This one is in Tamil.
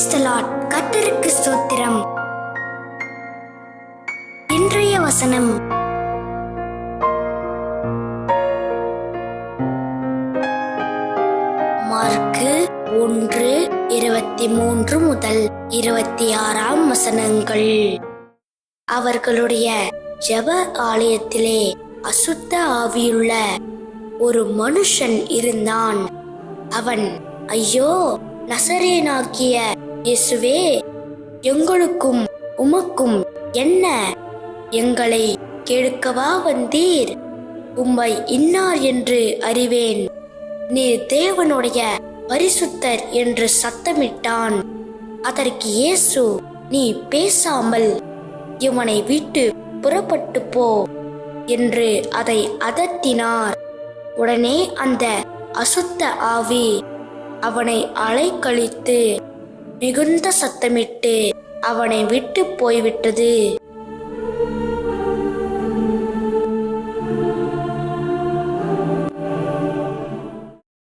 Praise the Lord. கர்த்தருக்கு ஸ்தோத்திரம். இன்றைய வசனம் மார்க்கு 1:23 முதல் 26 வசனங்கள். அவர்களுடைய ஜெப ஆலயத்திலே அசுத்த ஆவியுள்ள ஒரு மனுஷன் இருந்தான். அவன், ஐயோ, நசரேயனாகிய இயேசுவே, எங்களுக்கும் உமக்கும் என்ன? எங்களை கெடுக்கவா வந்தீர்? உம்மை இன்னார் என்று அறிவேன். நீர் தேவனுடைய பரிசுத்தர் என்று சத்தமிட்டான். அதற்கு இயேசு, நீ பேசாமல் இவனை விட்டு புறப்பட்டு போ என்று அதை அதட்டினார். உடனே அந்த அசுத்த ஆவி அவனை அலைக்கழித்து மிகுந்த சத்தமிட்டு அவனை விட்டு போய்விட்டது.